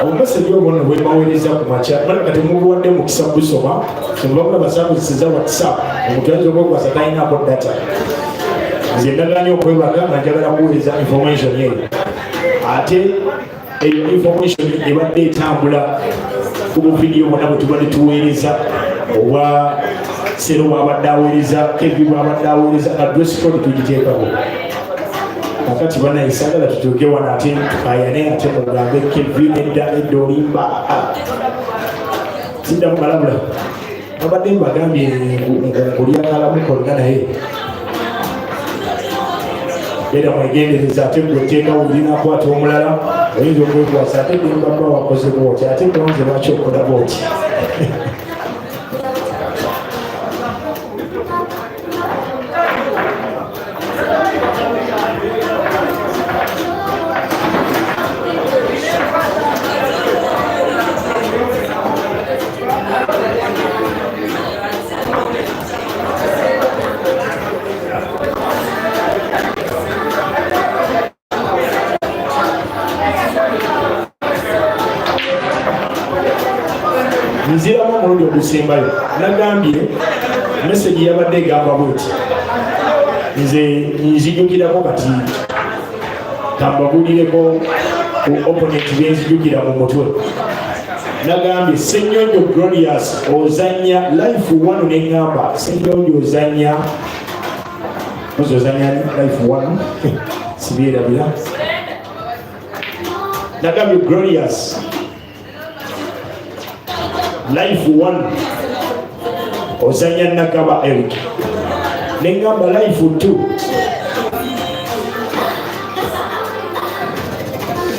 Omusajja obona bwe baweereza ku makya balaka temubuwadde Mukisa busoma kyemubabula basabuzisiza WhatsApp omutwanzi ogwokwasa talinaako data nze ndaganya okwebaga nga njagala kuweereza information eyo ate eyo information ebadde etambula ku buvidiyo bwonna bwe tubadde tuweereza oba Sero bwabadde aweereza Kevi bwabadde aweereza address code tugiteekako kakati banayisagala tutuuke wano ate tukayane ate mugambe Kevi edda olimba siddamu balabula abadde mbagambye nkulyakalamu konna naye era mwegendereza ate gweteekawo olinakwata omulala oyinza okwekwasa ate dembaba wakoze bwoti ate gonze lwaki okola bwoti nziramu omulundi ogusembayo nagambye message yabadde egamba bweti nze nzijukirako kati tambagulireko ku opponent benzijukira mu mutwe nagambye Ssenyonjo Glorious ozanya life 1 neŋŋamba Ssenyonjo ozanya life 1 sibyerabira nagambye Glorious life 1 ozanya Nagaba Eric neŋŋamba life 2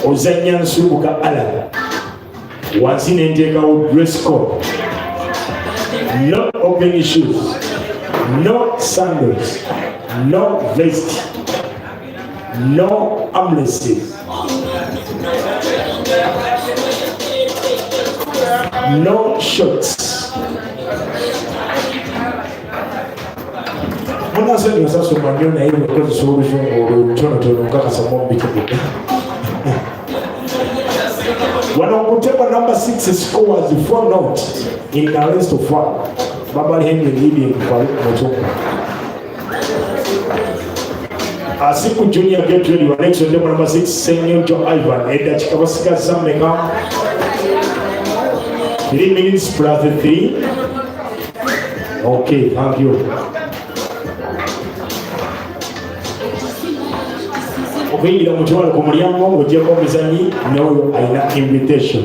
ozanya Nsubuga Alan wansi nenteekawo dress code no open shoes no sandals no vest no armrests no shorts munasenge osasoma nnyo naye wekozesa oluzungu olutonotono nkakasamu mbitugudde wano nkutema number 6 scores 4 not in the rest of one Baba Henry leading kwa mutungu Asiku Junior get ready wa next one number 6 Ssenyonjo Ivan Edda Chikabasika Zameka 3 minutes plus 3 okay thank you okuyingira mu kiwalo ku mulyango ng'ogyeko omuzanyi n'oyo ayina invitation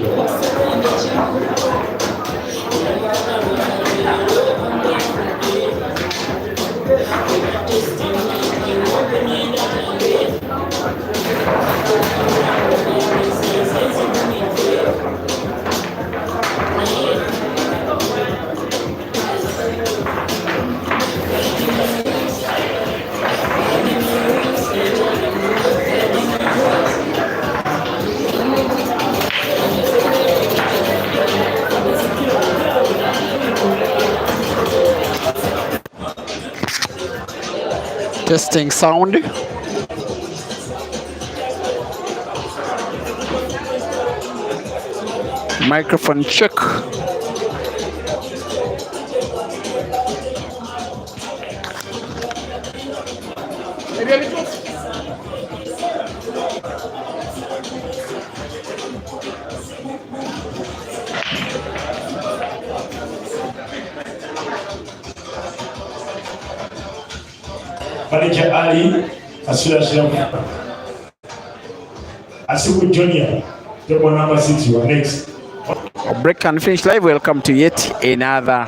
Testing sound. Microphone check. Manager Ali Asura Asiku Junior, table number 6, you are next. Break and finish live. Welcome to yet another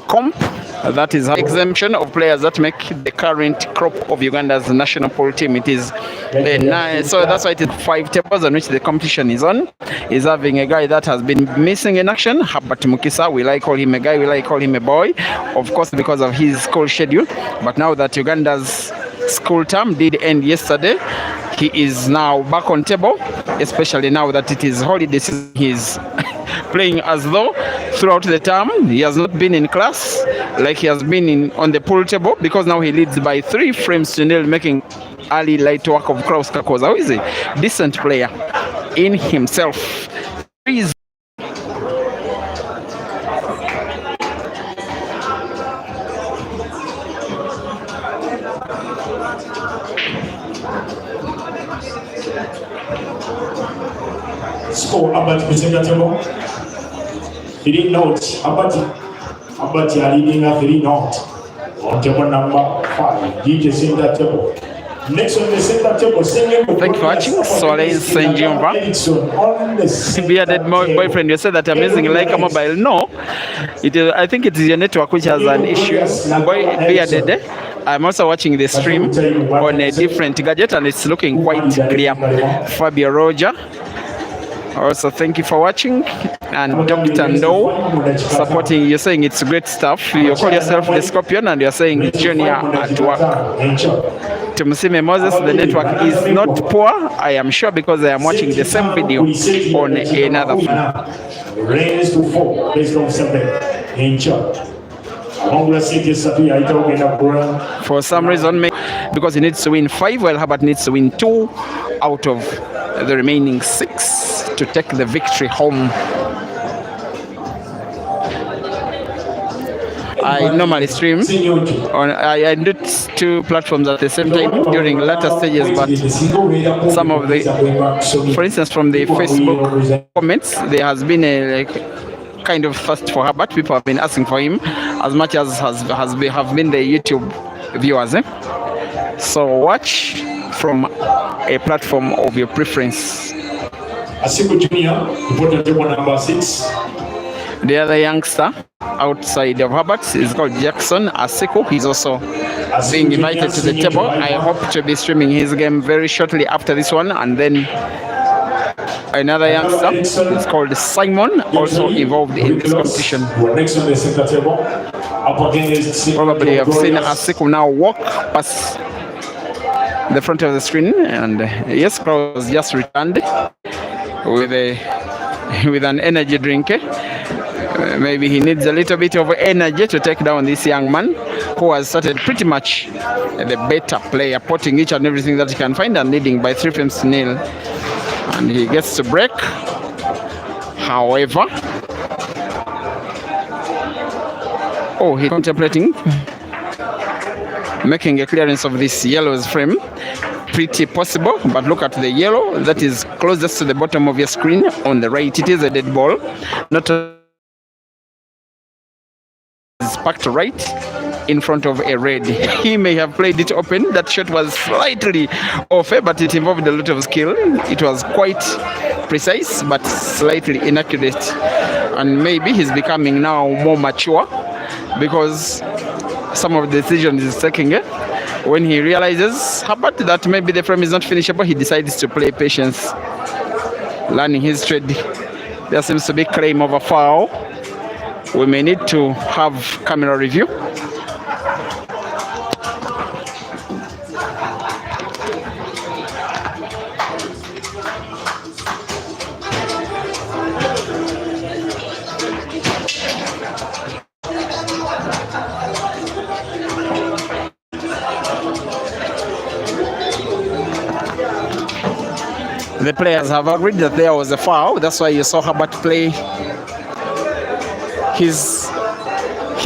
comp. That is exemption of players that make the current crop of Uganda's national pool team. It is so that's why it is 5 tables on which the competition is on. Is having a guy that has been missing in action, Herbert Mukisa. We like call him a guy, we like call him a boy, of course because of his school schedule. But now that Uganda's school term did end yesterday, he is now back on table, especially now that it is holiday season. He's playing as though throughout the term he has not been in class like he has been on the pool table, because now he leads by 3 frames to nil, making early light work of Kraus Kakooza, who is a decent player in himself. Score Herbert Kusenga table. 3 notes. Herbert are leading a 3 note. On table number 5. DJ center table. Next on the center table. Thank you for watching. Soleil Saint Jumba. Bearded boyfriend, you said that amazing like a mobile. No, it is. I think it is your network which has an issue. Bearded. I'm also watching the stream on a different gadget and it's looking quite clear. Fabio Roger. Also, thank you for watching. And Dr. No supporting. You're saying it's great stuff. You call yourself the Scorpion and you're saying Junior at work. Tumusime Moses, the network is not poor, I am sure, because I am watching the same video on another phone. Rains to 4 based on 7 in charge. For some reason, because he needs to win 5, while Herbert needs to win 2 out of the remaining 6 to take the victory home. I normally stream on I do 2 platforms at the same time during later stages, but some of the, for instance, from the Facebook comments, there has been a kind of thirst for Herbert. People have been asking for him as much as have been the YouTube viewers. So watch from a platform of your preference. Asiku Junior, important table number 6. The other youngster outside of Herbert is called Jackson Asiku. He's also being invited to the table. I hope to be streaming his game very shortly after this one. And then another youngster is called Simon, also involved in this competition. Next on the center table. Probably have seen Asiku now walk past the front of the screen. And yes, Kraus just returned with an energy drink. Maybe he needs a little bit of energy to take down this young man who has started pretty much the better player, potting each and everything that he can find and leading by 3 frames to nil. And he gets to break. However, he's contemplating making a clearance of this yellow's frame. Pretty possible, but look at the yellow that is closest to the bottom of your screen on the right. It is a dead ball, not packed right in front of a red. He may have played it open. That shot was slightly off, but it involved a lot of skill. It was quite precise but slightly inaccurate, and maybe he's becoming now more mature because some of the decisions he's taking when he realizes Herbert that maybe the frame is not finishable, he decides to play patience, learning his trade. There seems to be claim of a foul. We may need to have camera review. The players have agreed that there was a foul. That's why you saw Herbert play his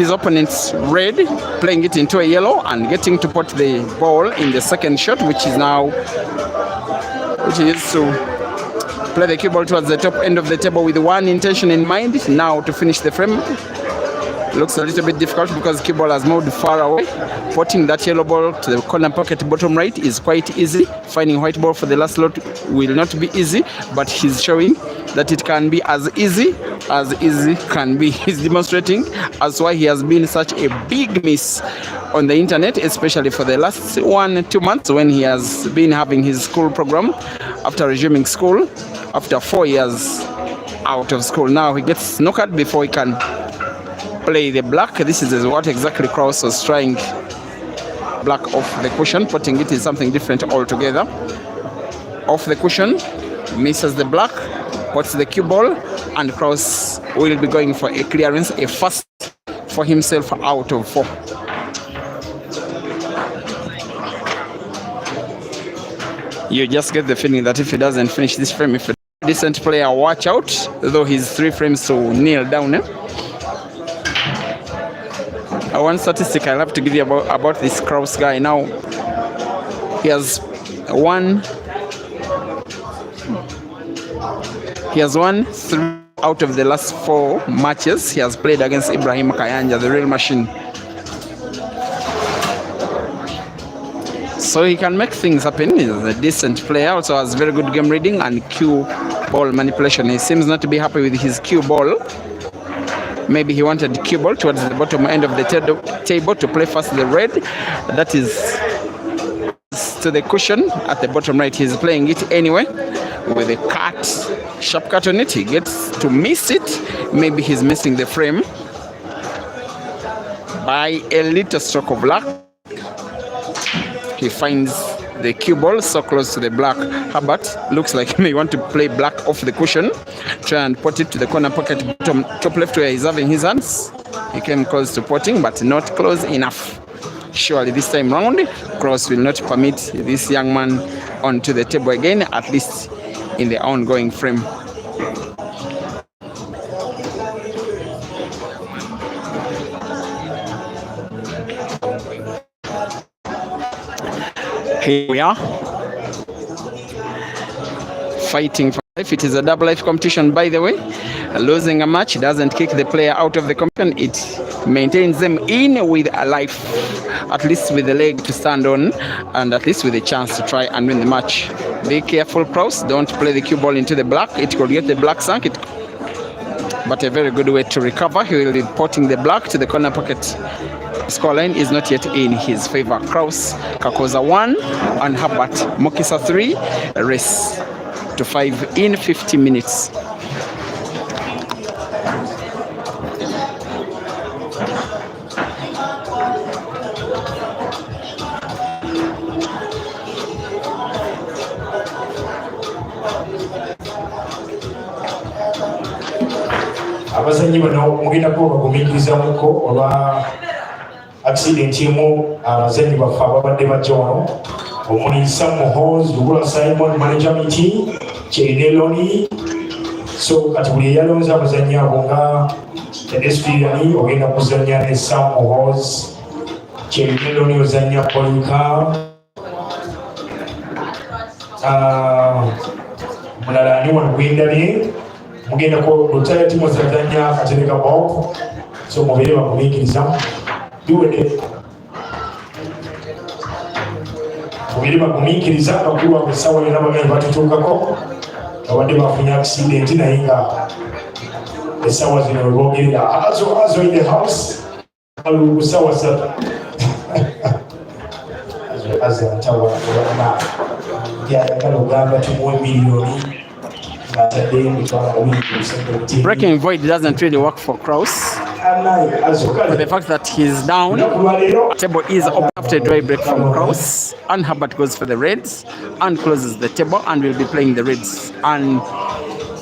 opponent's red, playing it into a yellow and getting to put the ball in the second shot, which is to play the cue ball towards the top end of the table with one intention in mind. Now to finish the frame. Looks a little bit difficult because cue ball has moved far away. Potting that yellow ball to the corner pocket bottom right is quite easy. Finding white ball for the last lot will not be easy, but he's showing that it can be as easy can be. He's demonstrating as why he has been such a big miss on the internet, especially for the last 1-2 months when he has been having his school program after resuming school after 4 years out of school. Now he gets knocked before he can play the black. This is what exactly Kraus was trying. Black off the cushion, putting it in something different altogether. Off the cushion, misses the black, puts the cue ball, and Kraus will be going for a clearance, a first for himself out of 4. You just get the feeling that if he doesn't finish this frame, if a decent player, watch out, though he's 3 frames to kneel down. One statistic I'll have to give you about this Kraus guy. Now he has won 3 out of the last 4 matches he has played against Ibrahim Kayanja, the real machine. So he can make things happen. He's a decent player, also has very good game reading and cue ball manipulation. He seems not to be happy with his cue ball. Maybe he wanted cue ball towards the bottom end of the table to play first the red. That is to the cushion at the bottom right. He's playing it anyway with a cut, sharp cut on it. He gets to miss it. Maybe he's missing the frame by a little stroke of luck. He finds the cue ball so close to the black. Herbert looks like he may want to play black off the cushion, try and put it to the corner pocket bottom top left where he's having his hands. He came close to potting, but not close enough. Surely this time round, Kraus will not permit this young man onto the table again, at least in the ongoing frame. Here we are, fighting for life. It is a double life competition, by the way. Losing a match doesn't kick the player out of the competition. It maintains them in with a life, at least with a leg to stand on, and at least with a chance to try and win the match. Be careful, Kraus. Don't play the cue ball into the black. It could get the black sunk. But a very good way to recover. He will be potting the black to the corner pocket. Scoreline is not yet in his favor. Kraus, Kakooza 1 and Herbert, Mukisa 3. Race to 5 in 50 minutes. Abazanyi bano mugenda kuba bagumirizamuko olwa accident emu abazanyi baffe ababadde bajja wano omuli Sam Muhoozi, Lugula Simon, manager meeting, Kyeneloni. So kati buli eyalonze abazanyi abo nga pedestrian ogenda kuzannya ne Sam Muhoozi, Kyeneloni ozannya Polika, mulala ani wano gwendabye mugenda ku lutaya timu zazannya Katereka Bob. So mubere bagumikiriza duwede mubere bagumikiriza bakulu wabwe sawa yona baganyi batutuukako abadde bafunye accident naye nga esawa zino webogerera azo in the house alugu sawa satu azo atawana yayagala ogamba tumuwe miliyoni. Breaking void doesn't really work for Kraus. The fact that he's down, table is open after a dry break from Kraus, and Herbert goes for the reds and closes the table and will be playing the reds. And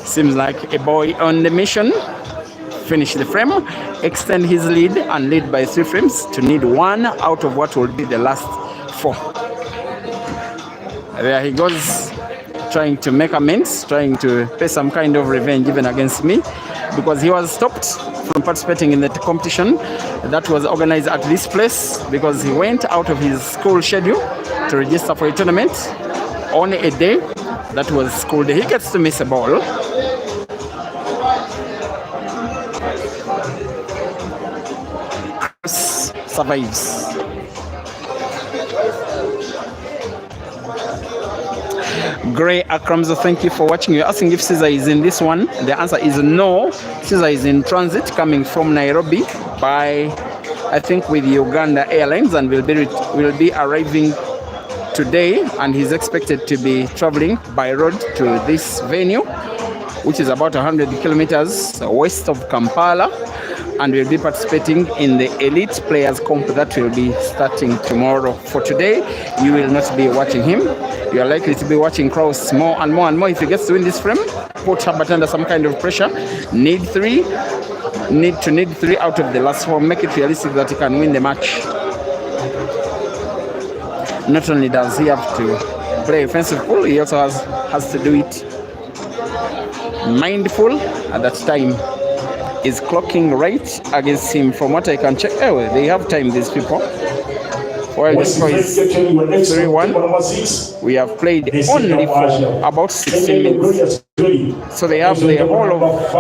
seems like a boy on the mission. Finish the frame, extend his lead and lead by 3 frames to need 1 out of what will be the last 4. There he goes, trying to make amends, trying to pay some kind of revenge even against me, because he was stopped from participating in the competition that was organized at this place because he went out of his school schedule to register for a tournament on a day that was scored. He gets to miss a ball. Kraus survives. Gray Akramzo, thank you for watching. You're asking if Caesar is in this one. The answer is no. Caesar is in transit coming from Nairobi by, I think, with Uganda Airlines, and will be arriving today, and he's expected to be traveling by road to this venue, which is about 100 kilometers west of Kampala, and will be participating in the elite players comp that will be starting tomorrow. For today, you will not be watching him. You are likely to be watching Kraus more and more and more if he gets to win this frame. Put Herbert under some kind of pressure. Need three out of the last four. Make it realistic that he can win the match. Not only does he have to play offensive pool, he also has to do it mindful at that time. Is clocking right against him from what I can check. Oh, they have time, these people. While the score is 3-1, we have played only for about 16 minutes. So they have the whole of